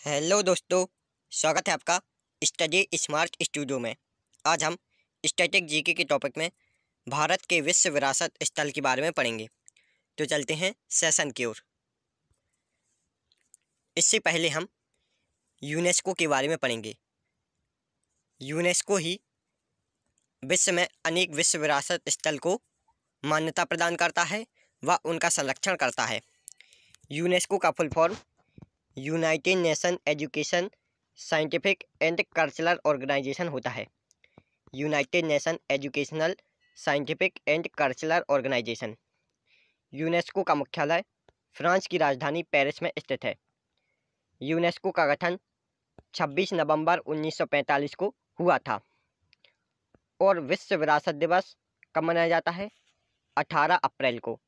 Hello दोस्तों, स्वागत है आपका स्टडी स्मार्ट स्टूडियो में। आज हम स्टैटिक जीके के टॉपिक में भारत के विश्व विरासत स्थल के बारे में पढ़ेंगे। तो चलते हैं सेशन की ओर। इससे पहले हम यूनेस्को के बारे में पढ़ेंगे। यूनेस्को ही विश्व में अनेक विश्व विरासत स्थल को मान्यता प्रदान करता है व उनका संरक्षण करता है। यूनेस्को का full form United Nation Education Scientific and Cultural Organization होता है। United Nation Educational Scientific and Cultural Organization. UNESCO का मुख्यालय फ्रांस की राजधानी पेरिस में स्थित है। यूनेस्को का गठन 26 नवंबर 1945 को हुआ था और विश्व विरासत दिवस कब मनाया जाता है? 18 अप्रैल को।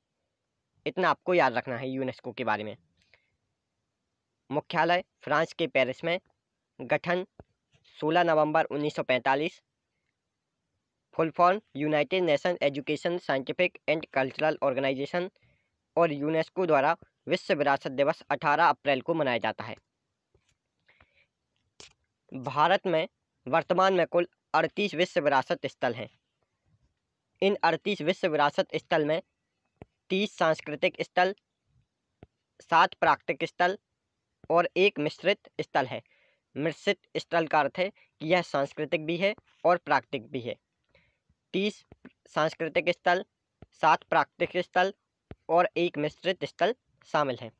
इतना आपको याद रखना है यूनेस्को के बारे में। मुख्यालय फ्रांस के पेरिस में, गठन 16 नवंबर 1945, full form United Nation Education Scientific and Cultural Organization, और यूनेस्को द्वारा विश्व विरासत दिवस 18 अप्रैल को मनाया जाता है। भारत में वर्तमान में कुल 38 विश्व विरासत स्थल हैं। इन 38 विश्व विरासत स्थल में 30 सांस्कृतिक स्थल, 7 प्राकृतिक स्थल और 1 मिश्रित स्थल है। मिश्रित स्थल का अर्थ है कि यह सांस्कृतिक भी है और प्राकृतिक भी है। 30 सांस्कृतिक स्थल, 7 प्राकृतिक स्थल और 1 मिश्रित स्थल शामिल है।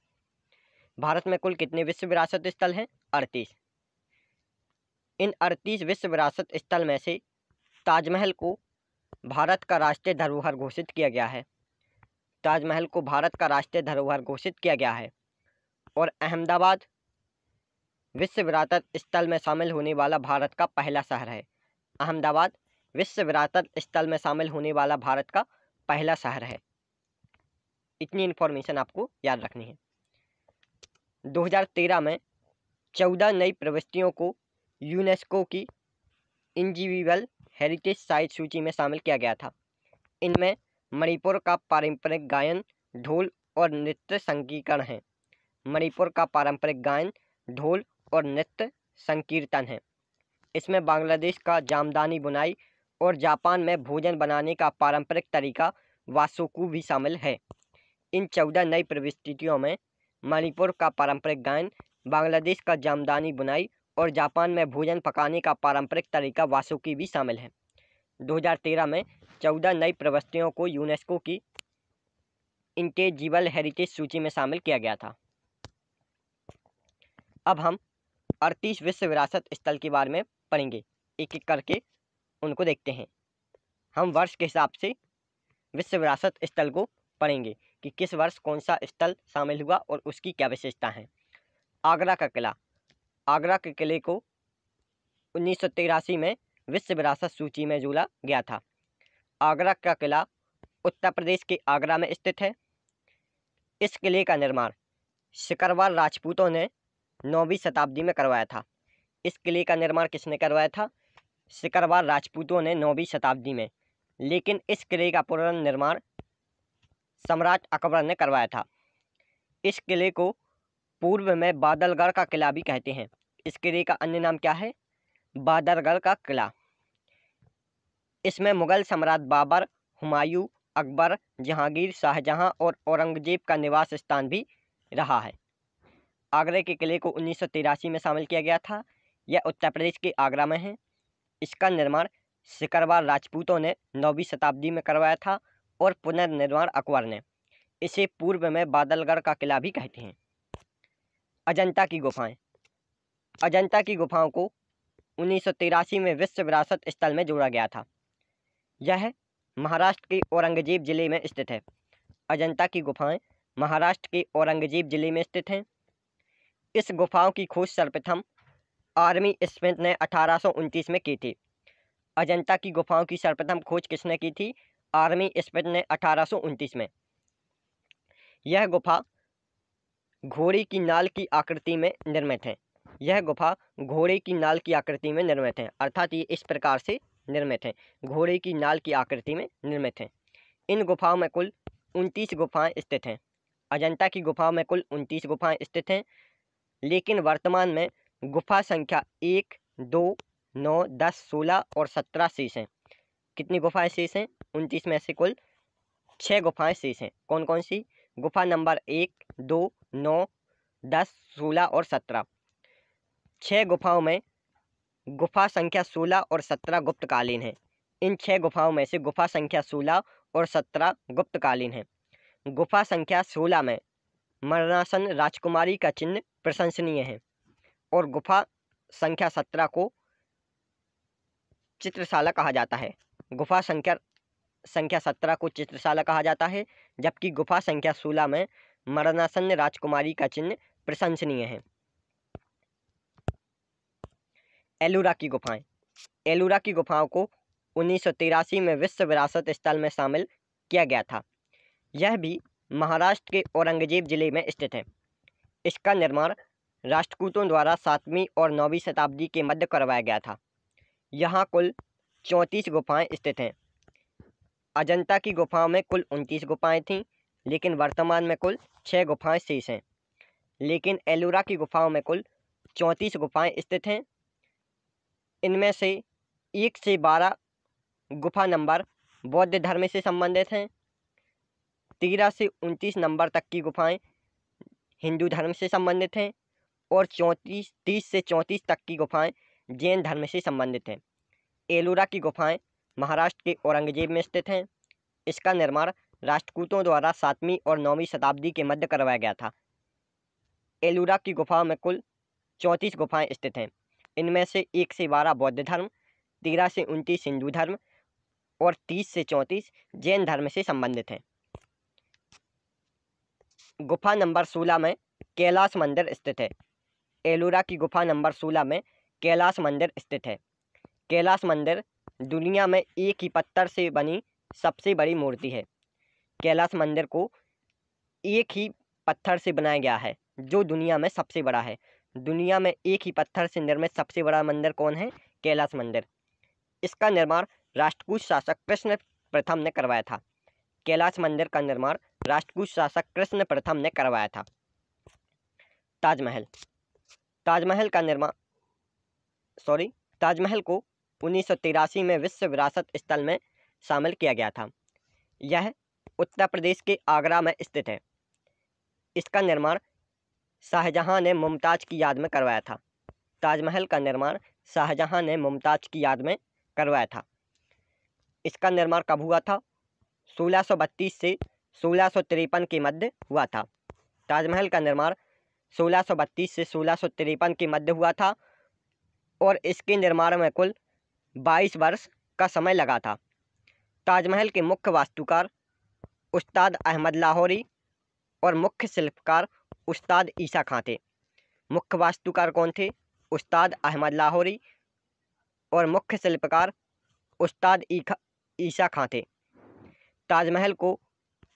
भारत में कुल कितने विश्व विरासत स्थल हैं? 38। इन 38 विश्व विरासत स्थल में से ताजमहल को भारत का राष्ट्रीय धरोहर घोषित किया गया है। ताजमहल को भारत का राष्ट्रीय धरोहर घोषित किया गया है। और अहमदाबाद विश्व विरासत स्थल में शामिल होने वाला भारत का पहला शहर है। अहमदाबाद विश्व विरासत स्थल में शामिल होने वाला भारत का पहला शहर है। इतनी इन्फॉर्मेशन आपको याद रखनी है। 2013 में 14 नई प्रविष्टियों को यूनेस्को की इंडिविजुअल हेरिटेज साइट सूची में शामिल किया गया था। इनमें मणिपुर का पारंपरिक गायन, ढोल और नृत्य संकीर्तन है। मणिपुर का पारंपरिक गायन, ढोल और नृत्य संकीर्तन है। इसमें बांग्लादेश का जामदानी बुनाई और जापान में भोजन बनाने का पारंपरिक तरीका वासोकु भी शामिल है। इन 14 नई प्रविष्टियों में मणिपुर का पारंपरिक गायन, बांग्लादेश का जामदानी बुनाई और जापान में भोजन पकाने का पारंपरिक तरीका वासोकी भी शामिल है। 2013 में 14 नई प्रविष्टियों को यूनेस्को की इंटेजिबल हेरिटेज सूची में शामिल किया गया था। अब हम 38 विश्व विरासत स्थल के बारे में पढ़ेंगे। एक एक करके उनको देखते हैं। हम वर्ष के हिसाब से विश्व विरासत स्थल को पढ़ेंगे कि किस वर्ष कौन सा स्थल शामिल हुआ और उसकी क्या विशेषता है। आगरा का किला। आगरा के किले को 1983 में विश्व विरासत सूची में जोड़ा गया था। आगरा का किला उत्तर प्रदेश के आगरा में स्थित है। इस किले का निर्माण सिकरवार राजपूतों ने 9वीं शताब्दी में करवाया था। इस किले का निर्माण किसने करवाया था? सिकरवार राजपूतों ने 9वीं शताब्दी में। लेकिन इस किले का पुनर्निर्माण सम्राट अकबर ने करवाया था। इस किले को पूर्व में बादलगढ़ का किला भी कहते हैं। इस किले का अन्य नाम क्या है? बादलगढ़ का किला। इसमें मुगल सम्राट बाबर, हुमायूं, अकबर, जहांगीर, शाहजहां और औरंगजेब का निवास स्थान भी रहा है। आगरा के किले को 1983 में शामिल किया गया था। यह उत्तर प्रदेश के आगरा में है। इसका निर्माण सिकरवार राजपूतों ने 9वीं शताब्दी में करवाया था और पुनर्निर्माण अकबर ने। इसे पूर्व में बादलगढ़ का किला भी कहते हैं। अजंता की गुफाएं। अजंता की गुफाओं को 1983 में विश्व विरासत स्थल में जोड़ा गया था। यह महाराष्ट्र के औरंगजेब जिले में स्थित है। अजंता की गुफाएं महाराष्ट्र के औरंगजेब जिले में स्थित हैं। इस गुफाओं की खोज सर्वप्रथम आर्मी स्मिथ ने 1829 में की थी। अजंता की गुफाओं की सर्वप्रथम खोज किसने की थी? आर्मी स्मिथ ने 1829 में। यह गुफा घोड़े की नाल की आकृति में निर्मित है। यह गुफा घोड़े की नाल की आकृति में निर्मित है, अर्थात ये इस प्रकार से निर्मित है, घोड़े की नाल की आकृति में निर्मित है। इन गुफाओं में कुल 29 गुफाएं स्थित हैं। अजंता की गुफाओं में कुल 29 गुफाएं स्थित हैं। लेकिन वर्तमान में गुफा संख्या 1, 2, 9, 10, 16 और 17 शेष हैं। कितनी गुफाएं शेष हैं? 29 में से कुल 6 गुफाएं शेष हैं। कौन कौन सी? गुफा नंबर 1, 2, 9, 10, 16 और 17। 6 गुफाओं में गुफा संख्या 16 और 17 गुप्तकालीन है। इन 6 गुफाओं में से गुफा संख्या 16 और 17 गुप्तकालीन है। गुफा संख्या 16 में मरणासन राजकुमारी का चिन्ह प्रशंसनीय है और गुफा संख्या 17 को चित्रशाला कहा जाता है। गुफा संख्या 17 को चित्रशाला कहा जाता है, जबकि गुफा संख्या 16 में मरणासन राजकुमारी का चिन्ह प्रशंसनीय है। एलोरा की गुफाएं। एलोरा की गुफाओं को 1983 में विश्व विरासत स्थल में शामिल किया गया था। यह भी महाराष्ट्र के औरंगजेब जिले में स्थित है। इसका निर्माण राष्ट्रकूटों द्वारा 7वीं और 9वीं शताब्दी के मध्य करवाया गया था। यहाँ कुल 34 गुफाएं स्थित हैं। अजंता की गुफाओं में कुल 29 गुफाएं थीं, लेकिन वर्तमान में कुल 6 गुफाएं शेष हैं। लेकिन एलोरा की गुफाओं में कुल 34 गुफाएं स्थित हैं। इनमें से 1 से 12 गुफा नंबर बौद्ध धर्म से संबंधित हैं। 13 से 29 नंबर तक की गुफाएं हिंदू धर्म से संबंधित हैं और 30 से 34 तक की गुफाएं जैन धर्म से संबंधित हैं। एलोरा की गुफाएं महाराष्ट्र के औरंगजेब में स्थित हैं। इसका निर्माण राष्ट्रकूटों द्वारा 7वीं और 9वीं शताब्दी के मध्य करवाया गया था। एलोरा की गुफाओं में कुल 34 गुफाएं स्थित हैं। इनमें से 1 से 12 बौद्ध धर्म, 13 से 29 हिंदू धर्म और 30 से 34 जैन धर्म से संबंधित हैं। गुफा नंबर 16 में कैलाश मंदिर स्थित है। एलोरा की गुफा नंबर 16 में कैलाश मंदिर स्थित है। कैलाश मंदिर दुनिया में एक ही पत्थर से बनी सबसे बड़ी मूर्ति है। कैलाश मंदिर को एक ही पत्थर से बनाया गया है, जो दुनिया में सबसे बड़ा है। दुनिया में एक ही पत्थर से निर्मित सबसे बड़ा मंदिर कौन है? कैलाश मंदिर। इसका निर्माण राष्ट्रकूट शासक कृष्ण प्रथम ने करवाया था। कैलाश मंदिर का निर्माण राष्ट्रकूट शासक कृष्ण प्रथम ने करवाया था। ताजमहल। ताजमहल को 1983 में विश्व विरासत स्थल में शामिल किया गया था। यह उत्तर प्रदेश के आगरा में स्थित है। इसका निर्माण शाहजहां ने मुमताज़ की याद में करवाया था। ताजमहल का निर्माण शाहजहां ने मुमताज़ की याद में करवाया था। इसका निर्माण कब हुआ था? 1632 से 1653 के मध्य हुआ था। ताजमहल का निर्माण 1632 से 1653 के मध्य हुआ था और इसके निर्माण में कुल 22 वर्ष का समय लगा था। ताजमहल के मुख्य वास्तुकार उस्ताद अहमद लाहौरी और मुख्य शिल्पकार उस्ताद ईसा खां थे। मुख्य वास्तुकार कौन थे? उस्ताद अहमद लाहौरी और मुख्य शिल्पकार उस्ताद ईसा खां थे। ताजमहल को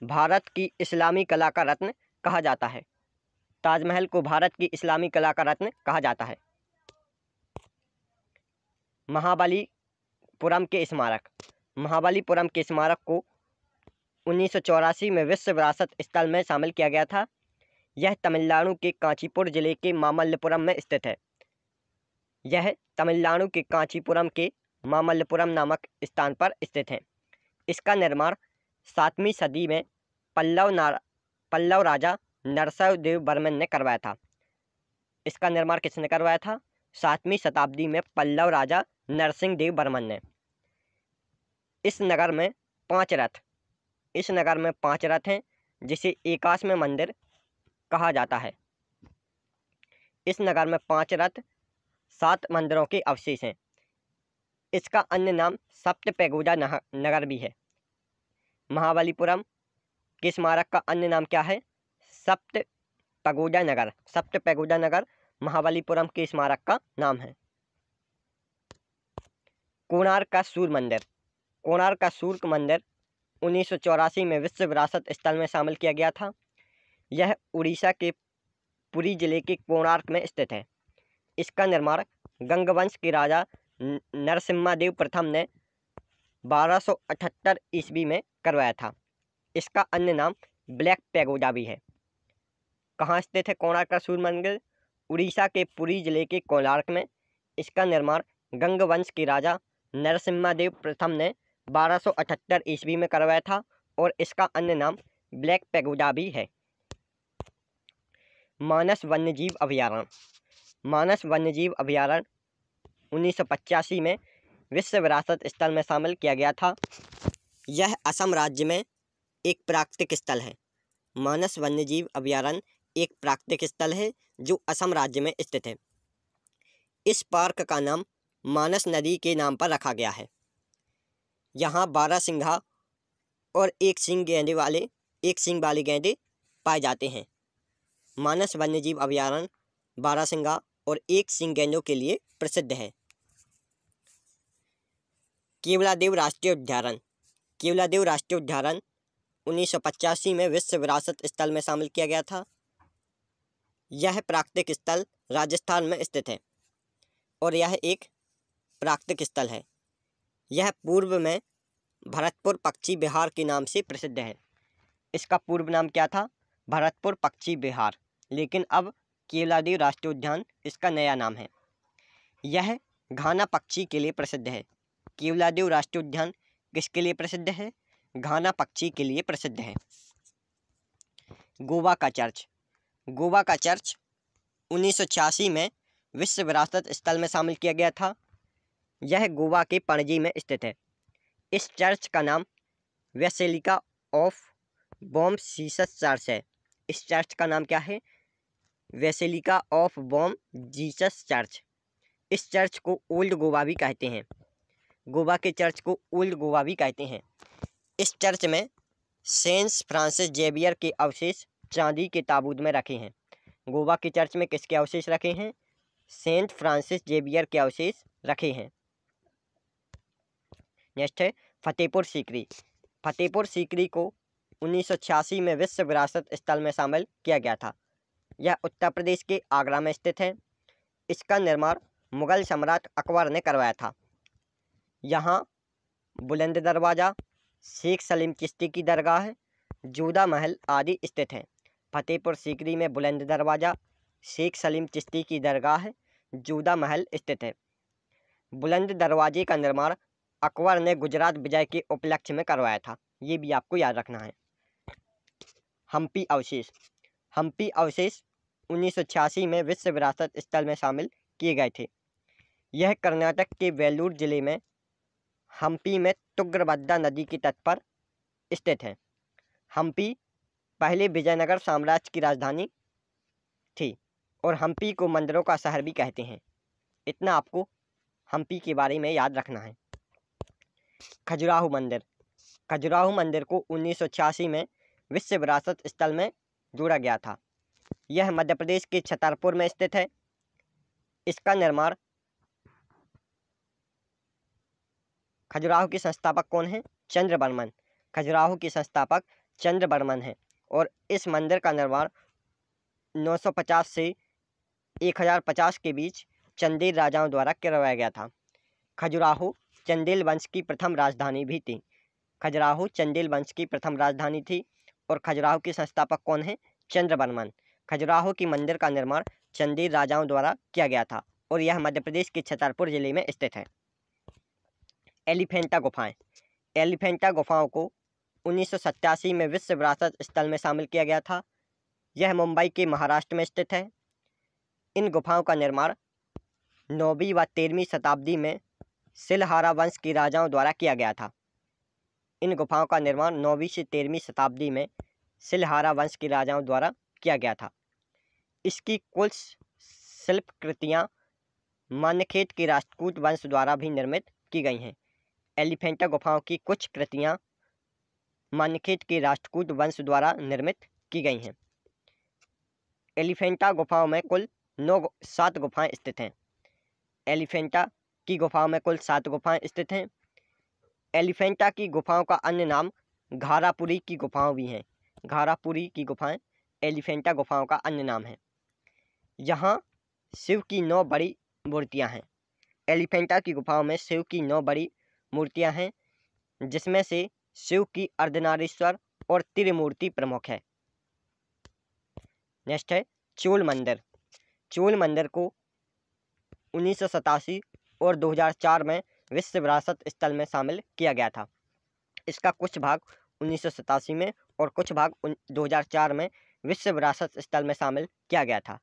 भारत की इस्लामी कला का रत्न कहा जाता है। ताजमहल को भारत की इस्लामी कला का रत्न कहा जाता है। महाबलीपुरम के स्मारक। महाबलीपुरम के स्मारक को 1984 में विश्व विरासत स्थल में शामिल किया गया था। यह तमिलनाडु के कांचीपुर जिले के मामल्लपुरम में स्थित है। यह तमिलनाडु के कांचीपुरम के मामल्लपुरम नामक स्थान पर स्थित है। इसका निर्माण 7वीं सदी में पल्लव राजा नरसिंह देव बर्मन ने करवाया था। इसका निर्माण किसने करवाया था? 7वीं शताब्दी में पल्लव राजा नरसिंह देव बर्मन ने। इस नगर में 5 रथ हैं, जिसे एकाश्म मंदिर कहा जाता है। इस नगर में 5 रथ, 7 मंदिरों के अवशेष हैं। इसका अन्य नाम सप्त पैगोडा नगर भी है। महाबलीपुरम के स्मारक का अन्य नाम क्या है? सप्त पैगोडा नगर महाबलीपुरम के स्मारक का नाम है। कोणार्क का सूर्य मंदिर। कोणार्क का सूर्य मंदिर 1984 में विश्व विरासत स्थल में शामिल किया गया था। यह उड़ीसा के पुरी जिले के कोणार्क में स्थित है। इसका निर्माण गंगवंश के राजा नरसिम्हादेव प्रथम ने 1278 ईस्वी में करवाया था। इसका अन्य नाम ब्लैक पैगोडा भी है। कहाँ स्थित है कोणार्क का सूर्य मंदिर? उड़ीसा के पुरी जिले के कोणार्क में। इसका निर्माण गंग वंश के राजा नरसिम्हादेव प्रथम ने 1278 ईस्वी में करवाया था और इसका अन्य नाम ब्लैक पैगोडा भी है। मानस वन्यजीव अभयारण्य। मानस वन्यजीव अभयारण्य 1985 में विश्व विरासत स्थल में शामिल किया गया था। यह असम राज्य में एक प्राकृतिक स्थल है। मानस वन्यजीव अभयारण्य एक प्राकृतिक स्थल है जो असम राज्य में स्थित है। इस पार्क का नाम मानस नदी के नाम पर रखा गया है। यहाँ 12 सिंघा और एक सींग वाले गैंडे पाए जाते हैं। मानस वन्यजीव अभयारण्य 12 सिंघा और एक सींग गैंडों के लिए प्रसिद्ध है। केवलादेव राष्ट्रीय उद्यान। केवलादेव राष्ट्रीय उद्यान 1985 में विश्व विरासत स्थल में शामिल किया गया था। यह प्राकृतिक स्थल राजस्थान में स्थित है और यह एक प्राकृतिक स्थल है। यह पूर्व में भरतपुर पक्षी विहार के नाम से प्रसिद्ध है। इसका पूर्व नाम क्या था? भरतपुर पक्षी विहार, लेकिन अब केवलादेव राष्ट्रीय उद्यान इसका नया नाम है। यह घाना पक्षी के लिए प्रसिद्ध है। केवलादेव राष्ट्रीय उद्यान किसके लिए प्रसिद्ध है? घाना पक्षी के लिए प्रसिद्ध है। गोवा का चर्च। गोवा का चर्च 1986 में विश्व विरासत स्थल में शामिल किया गया था। यह गोवा के पणजी में स्थित है। इस चर्च का नाम basilica of Bom Jesus church है। इस चर्च का नाम क्या है? Basilica of Bom Jesus church. इस चर्च को ओल्ड गोवा भी कहते हैं। गोवा के चर्च को ओल्ड गोवा भी कहते हैं। इस चर्च में सेंट फ्रांसिस जेवियर के अवशेष चांदी के ताबूत में रखे हैं। गोवा के चर्च में किसके अवशेष रखे हैं? सेंट फ्रांसिस जेवियर के अवशेष रखे हैं। नेक्स्ट है फतेहपुर सीकरी। फतेहपुर सीकरी को 1986 में विश्व विरासत स्थल में शामिल किया गया था। यह उत्तर प्रदेश के आगरा में स्थित है। इसका निर्माण मुगल सम्राट अकबर ने करवाया था। यहाँ बुलंद दरवाज़ा, शेख सलीम चिश्ती की दरगाह, जोधा महल आदि स्थित हैं। फतेहपुर सीकरी में बुलंद दरवाज़ा, शेख सलीम चिश्ती की दरगाह, जोधा महल स्थित है। बुलंद दरवाजे का निर्माण अकबर ने गुजरात विजय के उपलक्ष्य में करवाया था। ये भी आपको याद रखना है। हम्पी अवशेष। हम्पी अवशेष 1986 में विश्व विरासत स्थल में शामिल किए गए थे। यह कर्नाटक के वेल्लूर जिले में हम्पी में तुंगभद्रा नदी के तट पर स्थित है। हम्पी पहले विजयनगर साम्राज्य की राजधानी थी और हम्पी को मंदिरों का शहर भी कहते हैं। इतना आपको हम्पी के बारे में याद रखना है। खजुराहो मंदिर। खजुराहो मंदिर को 1986 में विश्व विरासत स्थल में जोड़ा गया था। यह मध्य प्रदेश के छतरपुर में स्थित है। इसका निर्माण खजुराहो के संस्थापक कौन हैं? चंद्रवर्मन। खजुराहो के संस्थापक चंद्रवर्मन हैं और इस मंदिर का निर्माण 950 से 1050 के बीच चंदेल राजाओं द्वारा करवाया गया था। खजुराहो चंदेल वंश की प्रथम राजधानी भी थी। खजुराहो चंदेल वंश की प्रथम राजधानी थी और खजुराहो के संस्थापक कौन हैं? चंद्रवर्मन। खजुराहो की मंदिर का निर्माण चंदेल राजाओं द्वारा किया गया था और यह मध्य प्रदेश के छतरपुर जिले में स्थित है। एलिफेंटा गुफाएं। एलिफेंटा गुफाओं को 1987 में विश्व विरासत स्थल में शामिल किया गया था। यह मुंबई के महाराष्ट्र में स्थित है। इन गुफाओं का निर्माण 9वीं व 13वीं शताब्दी में सिलहारा वंश के राजाओं द्वारा किया गया था। इन गुफाओं का निर्माण 9वीं से 13वीं शताब्दी में सिलहारा वंश के राजाओं द्वारा किया गया था। इसकी कुल शिल्पकृतियाँ मान्यखेत के राष्ट्रकूट वंश द्वारा भी निर्मित की गई हैं। एलिफेंटा गुफाओं की कुछ कृतियाँ मान्यखेत के राष्ट्रकूट वंश द्वारा निर्मित की गई हैं। एलिफेंटा गुफाओं में कुल 7 गुफाएं स्थित हैं। एलिफेंटा की गुफाओं में कुल 7 गुफाएं स्थित हैं। एलिफेंटा की गुफाओं का अन्य नाम घारापुरी की गुफाएं भी हैं। घारापुरी की गुफाएं एलिफेंटा गुफाओं का अन्य नाम है। यहाँ शिव की 9 बड़ी मूर्तियाँ हैं। एलिफेंटा की गुफाओं में शिव की 9 बड़ी मूर्तियाँ हैं, जिसमें से शिव की अर्धनारीश्वर और त्रिमूर्ति प्रमुख है। नेक्स्ट है चोल मंदिर। चोल मंदिर को 1987 और 2004 में विश्व विरासत स्थल में शामिल किया गया था। इसका कुछ भाग 1987 में और कुछ भाग 2004 में विश्व विरासत स्थल में शामिल किया गया था।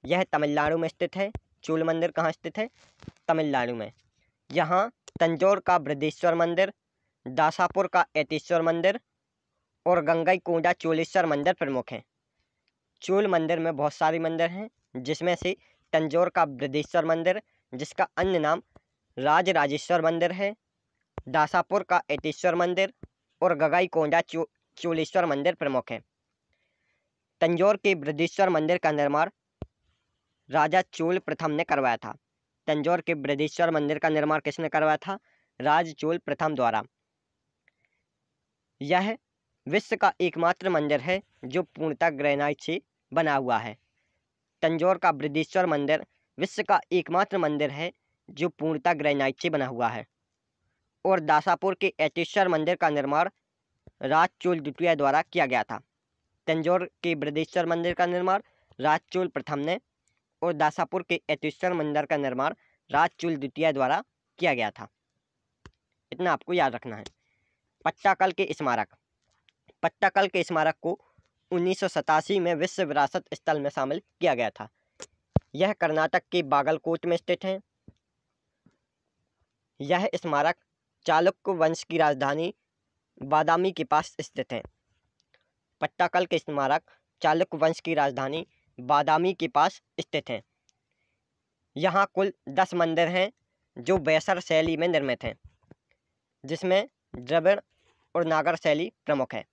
यह तमिलनाडु में स्थित है। चोल मंदिर कहाँ स्थित है? तमिलनाडु में। यहाँ तंजौर का बृहदेश्वर मंदिर, दासापुर का एतेश्वर मंदिर और गंगईकोंडा चोलेश्वर मंदिर प्रमुख हैं। चोल मंदिर में बहुत सारे मंदिर हैं, जिसमें से तंजौर का बृहदेश्वर मंदिर, जिसका अन्य नाम राजराजेश्वर मंदिर है, दासापुर का एतेश्वर मंदिर और गंगईकोंडा चोलेश्वर मंदिर प्रमुख हैं। तंजौर के बृहदेश्वर मंदिर का निर्माण राजा चोल प्रथम ने करवाया था। तंजौर के बृहदेश्वर मंदिर का निर्माण किसने करवाया था? राज चोल प्रथम द्वारा। यह विश्व का एकमात्र मंदिर है जो पूर्णतः ग्रेनाइट से बना हुआ है। तंजौर का बृहदेश्वर मंदिर विश्व का एकमात्र मंदिर है जो पूर्णतः ग्रेनाइट से बना हुआ है। और दासापुर के एतेश्वर मंदिर का निर्माण राज चोल द्वितीय द्वारा किया गया था। तंजौर के बृहदेश्वर मंदिर का निर्माण राज चोल प्रथम ने और दासापुर के एतेश्वर मंदिर का निर्माण राज चोल द्वितीय द्वारा किया गया था। इतना आपको याद रखना है। पट्टाकल के स्मारक। पट्टाकल के स्मारक को 1987 में विश्व विरासत स्थल में शामिल किया गया था। यह कर्नाटक के बागलकोट में स्थित है। यह स्मारक चालुक्य वंश की राजधानी बादामी के पास स्थित है। पट्टाकल के स्मारक चालुक्य वंश की राजधानी बादामी के पास स्थित है। यहाँ कुल 10 मंदिर हैं जो बैसर शैली में निर्मित हैं, जिसमें द्रविड़ और नागर शैली प्रमुख है।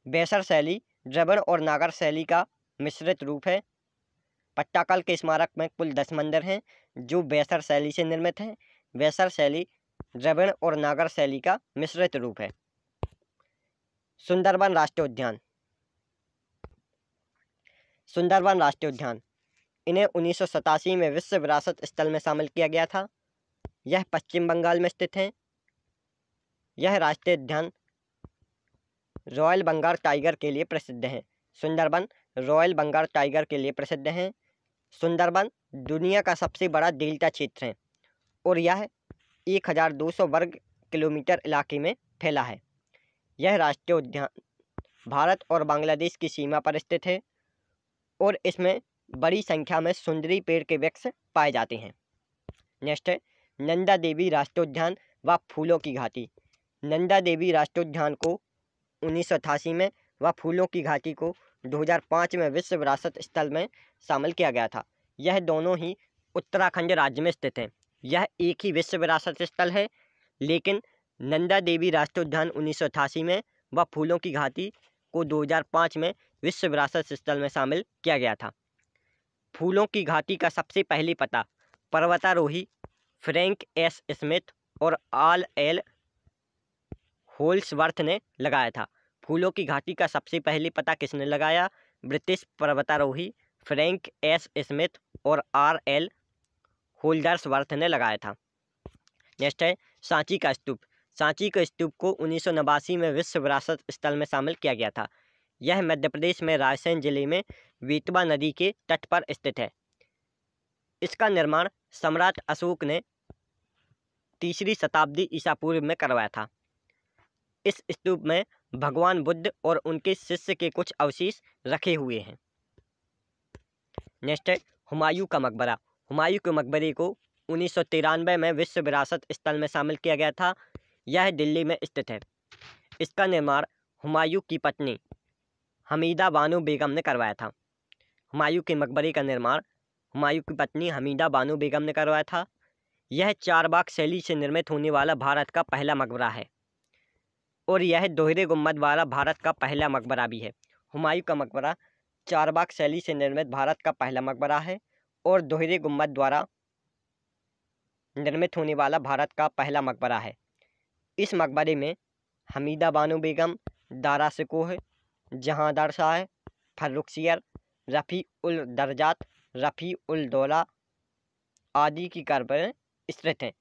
बैसर शैली द्रविड़ और नागर शैली का मिश्रित रूप है। पट्टाकल के स्मारक में कुल 10 मंदिर हैं जो बैसर शैली से निर्मित हैं। बैसर शैली द्रविड़ और नागर शैली का मिश्रित रूप है। सुंदरबन राष्ट्रीय उद्यान। सुंदरबन राष्ट्रीय उद्यान, इन्हें 1987 में विश्व विरासत स्थल में शामिल किया गया था। यह पश्चिम बंगाल में स्थित है। यह राष्ट्रीय उद्यान रॉयल बंगाल टाइगर के लिए प्रसिद्ध है। सुंदरबन रॉयल बंगाल टाइगर के लिए प्रसिद्ध है। सुंदरबन दुनिया का सबसे बड़ा डेल्टा क्षेत्र है और यह 1200 वर्ग किलोमीटर इलाके में फैला है। यह राष्ट्रीय उद्यान भारत और बांग्लादेश की सीमा पर स्थित है और इसमें बड़ी संख्या में सुंदरी पेड़ के वृक्ष पाए जाते हैं। नेक्स्ट है नंदा देवी राष्ट्रीय उद्यान व फूलों की घाटी। नंदा देवी राष्ट्रीय उद्यान को 1988 में व फूलों की घाटी को 2005 में विश्व विरासत स्थल में शामिल किया गया था। यह दोनों ही उत्तराखंड राज्य में स्थित हैं। यह एक ही विश्व विरासत स्थल है, लेकिन नंदा देवी राष्ट्रीय उद्यान 1988 में व फूलों की घाटी को 2005 में विश्व विरासत स्थल में शामिल किया गया था। फूलों की घाटी का सबसे पहले पता पर्वतारोही फ्रैंक एस स्मिथ और आल एल होल्सवर्थ ने लगाया था। फूलों की घाटी का सबसे पहले पता किसने लगाया? ब्रिटिश पर्वतारोही फ्रैंक एस स्मिथ और आर एल होल्डर्सवर्थ ने लगाया था। नेक्स्ट है सांची का स्तूप। सांची के स्तूप को 1989 में विश्व विरासत स्थल में शामिल किया गया था। यह मध्य प्रदेश में रायसेन जिले में बेतवा नदी के तट पर स्थित है। इसका निर्माण सम्राट अशोक ने 3री शताब्दी ईसा पूर्व में करवाया था। इस स्तूप में भगवान बुद्ध और उनके शिष्य के कुछ अवशेष रखे हुए हैं। नेक्स्ट है हुमायूं का मकबरा। हुमायूं के मकबरे को 1993 में विश्व विरासत स्थल में शामिल किया गया था। यह दिल्ली में स्थित है। इसका निर्माण हुमायूं की पत्नी हमीदा बानो बेगम ने करवाया था। हुमायूं के मकबरे का निर्माण हुमायूं की पत्नी हमीदा बानो बेगम ने करवाया था। यह चारबाग शैली से निर्मित होने वाला भारत का पहला मकबरा है और यह दोहरे गुम्बद वाला भारत का पहला मकबरा भी है। हुमायूं का मकबरा चारबाग शैली से निर्मित भारत का पहला मकबरा है और दोहरे गुम्बद द्वारा निर्मित होने वाला भारत का पहला मकबरा है। इस मकबरे में हमीदा बानो बेगम, दारा शिकोह, जहांदार शाह, फर्रुखसियर, रफ़ी उल दर्जात, रफ़ी उल दौला आदि की कब्रें स्थित हैं।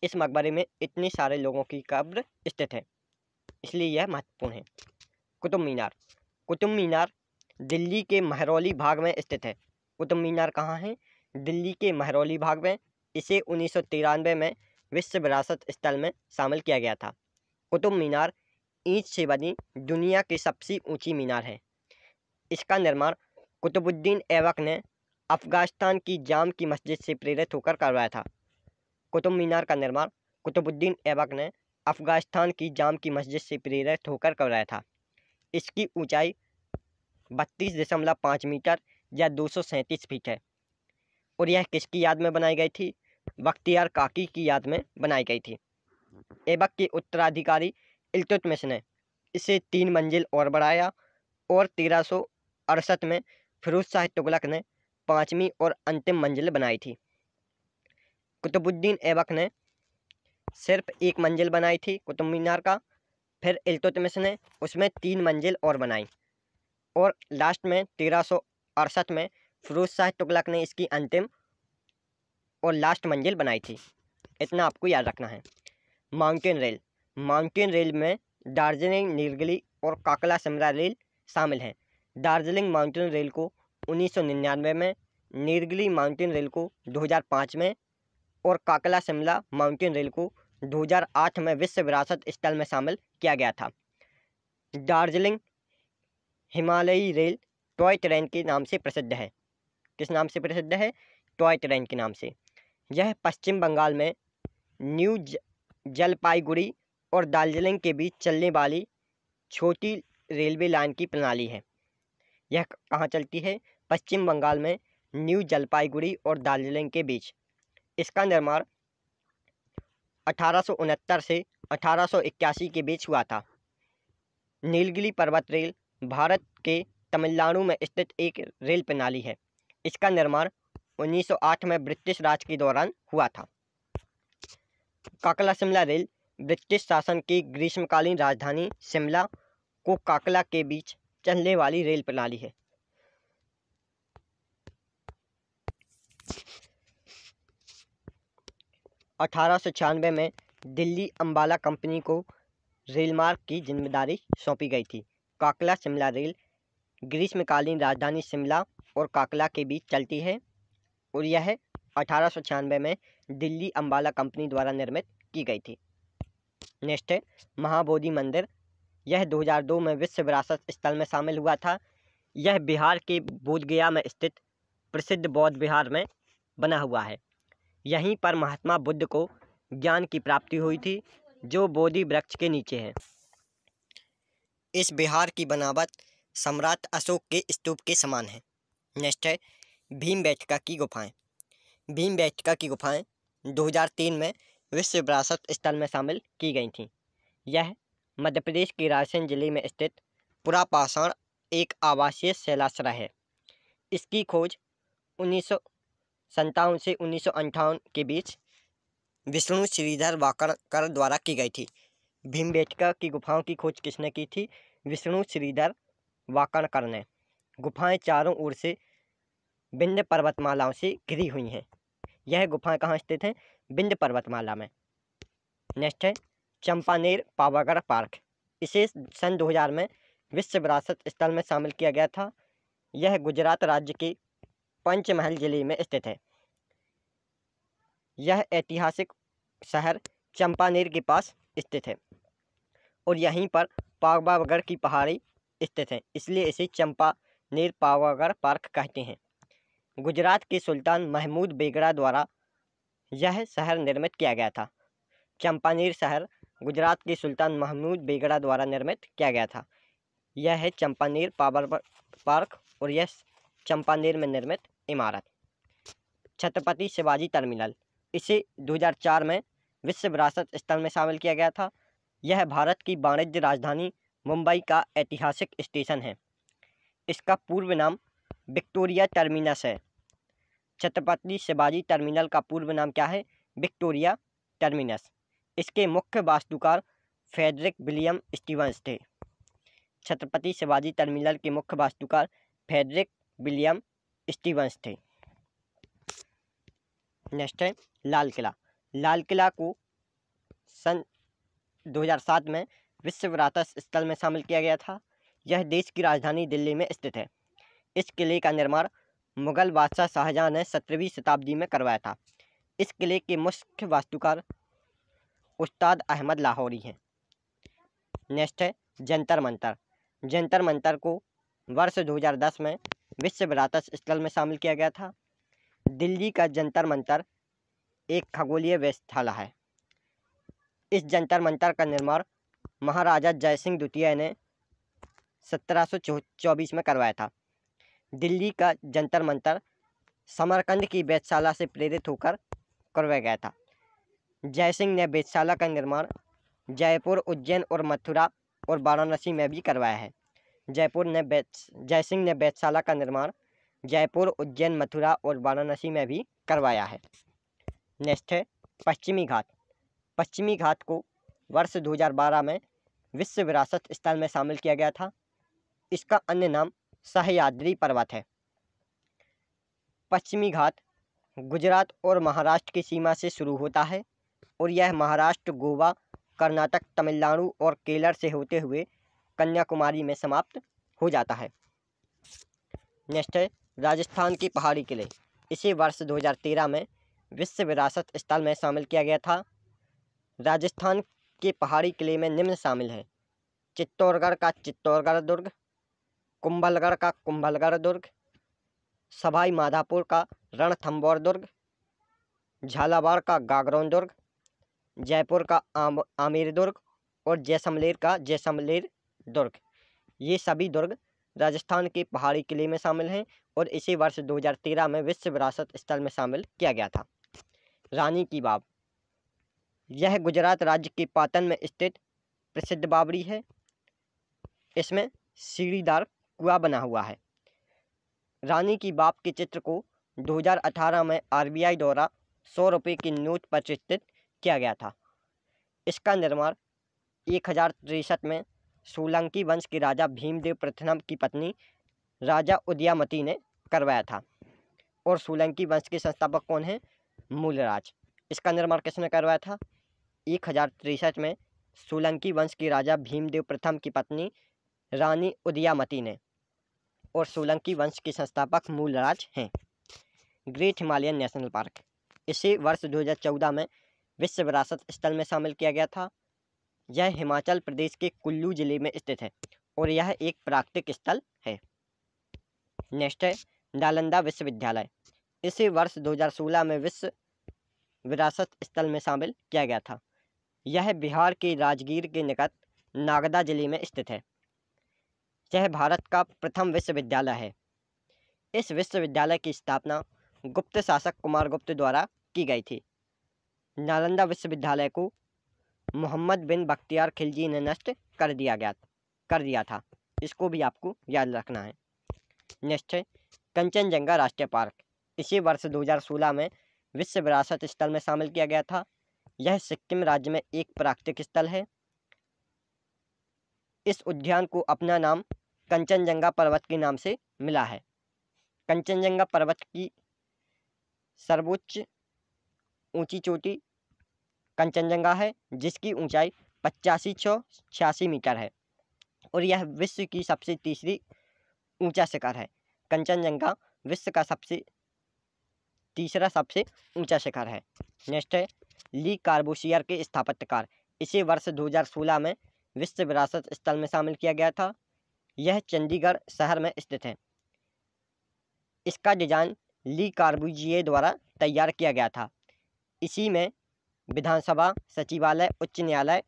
इस मकबरे में इतने सारे लोगों की कब्र स्थित है, इसलिए यह महत्वपूर्ण है। कुतुब मीनार। कुतुब मीनार दिल्ली के महरौली भाग में स्थित है। कुतुब मीनार कहाँ है? दिल्ली के महरौली भाग में। इसे 1993 में विश्व विरासत स्थल में शामिल किया गया था। कुतुब मीनार ईंट से बनी दुनिया की सबसे ऊंची मीनार है। इसका निर्माण कुतुबुद्दीन ऐबक ने अफगानिस्तान की जाम की मस्जिद से प्रेरित होकर करवाया था। कुतुब मीनार का निर्माण कुतुबुद्दीन ऐबक ने अफगानिस्तान की जाम की मस्जिद से प्रेरित होकर करवाया था। इसकी ऊंचाई 32.5 मीटर या 237 फीट है और यह किसकी याद में बनाई गई थी? बख्तियार काकी की याद में बनाई गई थी। ऐबक के उत्तराधिकारी इल्तुतमिश ने इसे 3 मंजिल और बढ़ाया और 1368 में फिरोज शाह तुगलक ने 5वीं और अंतिम मंजिल बनाई थी। कुतुबुद्दीन ऐबक ने सिर्फ 1 मंजिल बनाई थी कुतुब मीनार का, फिर इल्तुतमिश ने उसमें 3 मंजिल और बनाई और लास्ट में 1368 में फिरोज शाह तुगलक ने इसकी अंतिम और लास्ट मंजिल बनाई थी। इतना आपको याद रखना है। माउंटेन रेल में दार्जिलिंग, नीलगिरी और काकला शिमला रेल शामिल हैं। दार्जिलिंग माउंटेन रेल को 1999 में, नीलगिरी माउंटेन रेल को 2005 में और काकला शिमला माउंटेन रेल को 2008 में विश्व विरासत स्थल में शामिल किया गया था। दार्जिलिंग हिमालयी रेल टॉय ट्रेन के नाम से प्रसिद्ध है। किस नाम से प्रसिद्ध है? टॉय ट्रेन के नाम से। यह पश्चिम बंगाल में न्यू जलपाईगुड़ी और दार्जिलिंग के बीच चलने वाली छोटी रेलवे लाइन की प्रणाली है। यह कहाँ चलती है? पश्चिम बंगाल में न्यू जलपाईगुड़ी और दार्जिलिंग के बीच। इसका निर्माण 1869 से 1881 के बीच हुआ था। नीलगिरी पर्वत रेल भारत के तमिलनाडु में स्थित एक रेल प्रणाली है। इसका निर्माण 1908 में ब्रिटिश राज के दौरान हुआ था। काकला शिमला रेल ब्रिटिश शासन की ग्रीष्मकालीन राजधानी शिमला को काकला के बीच चलने वाली रेल प्रणाली है। (1896) में दिल्ली अंबाला कंपनी को रेलमार्ग की जिम्मेदारी सौंपी गई थी। काकला शिमला रेल ग्रीष्मकालीन राजधानी शिमला और काकला के बीच चलती है और यह 1896 में दिल्ली अंबाला कंपनी द्वारा निर्मित की गई थी। नेक्स्ट है महाबोधि मंदिर। यह 2002 में विश्व विरासत स्थल में शामिल हुआ था। यह बिहार के बोधगया में स्थित प्रसिद्ध बौद्ध विहार में बना हुआ है। यहीं पर महात्मा बुद्ध को ज्ञान की प्राप्ति हुई थी, जो बोधि वृक्ष के नीचे है। इस विहार की बनावट सम्राट अशोक के स्तूप के समान है। नेक्स्ट है भीमबेटका की गुफाएं। भीमबेटका की गुफाएं 2003 में विश्व विरासत स्थल में शामिल की गई थीं। यह मध्य प्रदेश के रायसेन जिले में स्थित पुरापाषाण एक आवासीय शैलाश्रय है। इसकी खोज 1957 से 1958 के बीच विष्णु श्रीधर वाकणकर द्वारा की गई थी। भीमबेटका की गुफाओं की खोज किसने की थी? विष्णु श्रीधर वाकणकर ने। गुफाएं चारों ओर से विंध्य पर्वतमालाओं से घिरी हुई हैं। यह गुफाएं कहाँ स्थित हैं? विंध्य पर्वतमाला में। नेक्स्ट है चंपानेर पावागढ़ पार्क। इसे सन 2000 में विश्व विरासत स्थल में शामिल किया गया था। यह गुजरात राज्य के पंचमहल जिले में स्थित है। यह ऐतिहासिक शहर चंपानेर के पास स्थित है और यहीं पर पावागढ़ की पहाड़ी स्थित है, इसलिए इसे चंपानेर पावागढ़ पार्क कहते हैं। गुजरात के सुल्तान महमूद बेगड़ा द्वारा यह शहर निर्मित किया गया था। चंपानेर शहर गुजरात के सुल्तान महमूद बेगड़ा द्वारा निर्मित किया गया था। यह है चंपानेर पावागढ़ पार्क और यह चंपानेर में निर्मित इमारत। छत्रपति शिवाजी टर्मिनल। इसे 2004 में विश्व विरासत स्थल में शामिल किया गया था। यह भारत की वाणिज्य राजधानी मुंबई का ऐतिहासिक स्टेशन है। इसका पूर्व नाम विक्टोरिया टर्मिनस है। छत्रपति शिवाजी टर्मिनल का पूर्व नाम क्या है? Victoria terminus. इसके मुख्य वास्तुकार फ्रेडरिक विलियम स्टीवंस थे। छत्रपति शिवाजी टर्मिनल के मुख्य वास्तुकार फ्रेडरिक विलियम स्टीवंस थे। नेक्स्ट है लाल किला। लाल किला को सन 2007 में विश्व विरासत स्थल में शामिल किया गया था। यह देश की राजधानी दिल्ली में स्थित है। इस किले का निर्माण मुगल बादशाह शाहजहां ने 17वीं शताब्दी में करवाया था। इस किले के मुख्य वास्तुकार उस्ताद अहमद लाहौरी हैं। नेक्स्ट है जंतर मंतर। जंतर मंतर को वर्ष 2010 में विश्व विरासत स्थल में शामिल किया गया था। दिल्ली का जंतर मंतर एक खगोलीय वेधशाला है। इस जंतर मंतर का निर्माण महाराजा जयसिंह द्वितीय ने 1724 में करवाया था। दिल्ली का जंतर मंतर समरकंद की वेधशाला से प्रेरित होकर करवाया गया था। जयसिंह ने वेधशाला का निर्माण जयपुर, उज्जैन और मथुरा और वाराणसी में भी करवाया है। जयसिंह ने वेधशाला का निर्माण जयपुर, उज्जैन, मथुरा और वाराणसी में भी करवाया है। नेक्स्ट है पश्चिमी घाट। पश्चिमी घाट को वर्ष 2012 में विश्व विरासत स्थल में शामिल किया गया था। इसका अन्य नाम सह्याद्री पर्वत है। पश्चिमी घाट गुजरात और महाराष्ट्र की सीमा से शुरू होता है और यह महाराष्ट्र, गोवा, कर्नाटक, तमिलनाडु और केरल से होते हुए कन्याकुमारी में समाप्त हो जाता है। नेक्स्ट है राजस्थान के पहाड़ी किले। इसे वर्ष 2013 में विश्व विरासत स्थल में शामिल किया गया था। राजस्थान के पहाड़ी किले में निम्न शामिल है: चित्तौड़गढ़ का चित्तौड़गढ़ दुर्ग, कुंभलगढ़ का कुंभलगढ़ दुर्ग, सवाई माधोपुर का रणथंभौर दुर्ग, झालावाड़ का गागरोन दुर्ग, जयपुर का आमेर दुर्ग और जैसलमेर का जैसलमेर दुर्ग। ये सभी दुर्ग राजस्थान के पहाड़ी किले में शामिल हैं और इसे वर्ष 2013 में विश्व विरासत स्थल में शामिल किया गया था। रानी की वाव। यह गुजरात राज्य के पाटन में स्थित प्रसिद्ध बावड़ी है। इसमें सीढ़ीदार कुआं बना हुआ है। रानी की वाव के चित्र को 2018 में RBI द्वारा 100 रुपये की नोट पर चित्रित किया गया था। इसका निर्माण 1063 में सोलंकी वंश के राजा भीमदेव प्रथम की पत्नी राजा उदयामती ने करवाया था। और सोलंकी वंश के संस्थापक कौन हैं? मूलराज। इसका निर्माण किसने करवाया था? 1063 में सोलंकी वंश के राजा भीमदेव प्रथम की पत्नी रानी उदयामती ने, और सोलंकी वंश के संस्थापक मूलराज हैं। Great Himalayan national park. इसे वर्ष 2014 में विश्व विरासत स्थल में शामिल किया गया था। यह हिमाचल प्रदेश के कुल्लू जिले में स्थित है और यह एक प्राकृतिक स्थल है। नेक्स्ट है नालंदा विश्वविद्यालय। इसे वर्ष 2016 में विश्व विरासत स्थल में शामिल किया गया था। यह बिहार के राजगीर के निकट नागदा जिले में स्थित है। यह भारत का प्रथम विश्वविद्यालय है। इस विश्वविद्यालय की स्थापना गुप्त शासक कुमार गुप्त द्वारा की गई थी। नालंदा विश्वविद्यालय को मोहम्मद बिन बख्तियार खिलजी ने नष्ट कर दिया था। इसको भी आपको याद रखना है। नेक्स्ट है कंचनजंगा राष्ट्रीय पार्क। इसे वर्ष 2016 में विश्व विरासत स्थल में शामिल किया गया था। यह सिक्किम राज्य में एक प्राकृतिक स्थल है। इस उद्यान को अपना नाम कंचनजंगा पर्वत के नाम से मिला है। कंचनजंगा पर्वत की सर्वोच्च ऊंची चोटी कंचनजंगा है, जिसकी ऊंचाई 8586 मीटर है और यह विश्व की सबसे तीसरी ऊंचा शिखर है। कंचनजंगा विश्व का तीसरा सबसे ऊंचा शिखर है। नेक्स्ट है ली कार्बूसियर के स्थापत्यकार। इसे वर्ष 2016 में विश्व विरासत स्थल में शामिल किया गया था। यह चंडीगढ़ शहर में स्थित है। इसका डिजाइन ली कार्बूजिए द्वारा तैयार किया गया था। इसी में विधानसभा, सचिवालय, उच्च न्यायालय,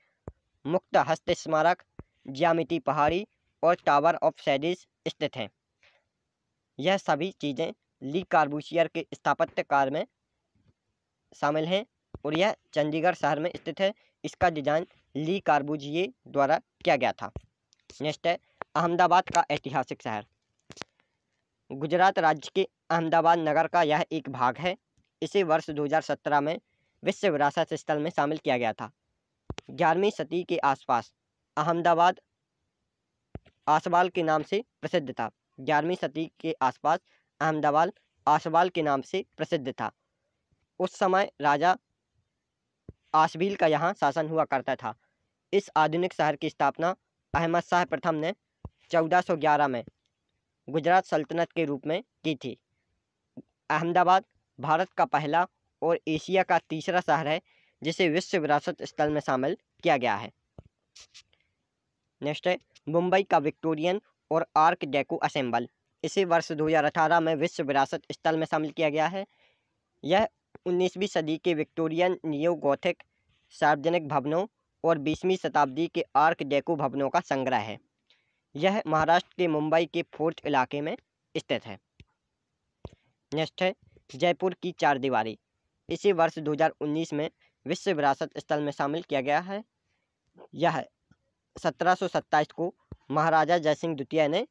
मुक्त हस्त स्मारक, ज्यामिति पहाड़ी और टावर ऑफ सैडीज स्थित हैं। यह सभी चीज़ें ली कार्बूसियर के स्थापत्य कार्य में शामिल हैं और यह चंडीगढ़ शहर में स्थित है। इसका डिजाइन ली कार्बूजिए द्वारा किया गया था। नेक्स्ट है अहमदाबाद का ऐतिहासिक शहर। गुजरात राज्य के अहमदाबाद नगर का यह एक भाग है। इसे वर्ष 2017 में विश्व विरासत स्थल में शामिल किया गया था। 11वीं सदी के आसपास अहमदाबाद आसवाल के नाम से प्रसिद्ध था। 11वीं सदी के आसपास अहमदाबाद आसवाल के नाम से प्रसिद्ध था। उस समय राजा आसवील का यहाँ शासन हुआ करता था। इस आधुनिक शहर की स्थापना अहमद शाह प्रथम ने 1411 में गुजरात सल्तनत के रूप में की थी। अहमदाबाद भारत का पहला और एशिया का तीसरा शहर है जिसे विश्व विरासत स्थल में शामिल किया गया है। नेक्स्ट है मुंबई का विक्टोरियन और आर्क डेको असेंबल, इसे वर्ष 2018 में विश्व विरासत स्थल में शामिल किया गया है। यह 19वीं सदी के विक्टोरियन नियो गॉथिक सार्वजनिक भवनों और 20वीं शताब्दी के आर्क डेको भवनों का संग्रह है। यह महाराष्ट्र के मुंबई के फोर्ट इलाके में स्थित है। नेक्स्ट है जयपुर की चार दीवारी, इसे वर्ष 2019 में विश्व विरासत स्थल में शामिल किया गया है। यह 1727 को महाराजा जयसिंह द्वितीय ने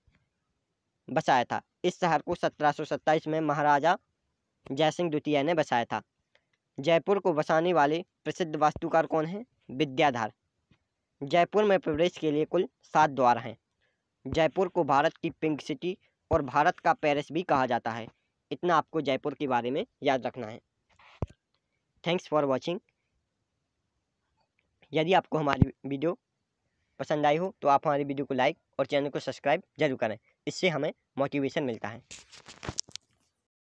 बसाया था। इस शहर को 1727 में महाराजा जयसिंह द्वितीय ने बसाया था। जयपुर को बसाने वाले प्रसिद्ध वास्तुकार कौन हैं? विद्याधर। जयपुर में प्रवेश के लिए कुल 7 द्वार हैं। जयपुर को भारत की पिंक सिटी और भारत का पेरिस भी कहा जाता है। इतना आपको जयपुर के बारे में याद रखना है। Thanks for watching. यदि आपको हमारी वीडियो पसंद आई हो तो आप हमारी वीडियो को लाइक और चैनल को सब्सक्राइब जरूर करें, इससे हमें मोटिवेशन मिलता है।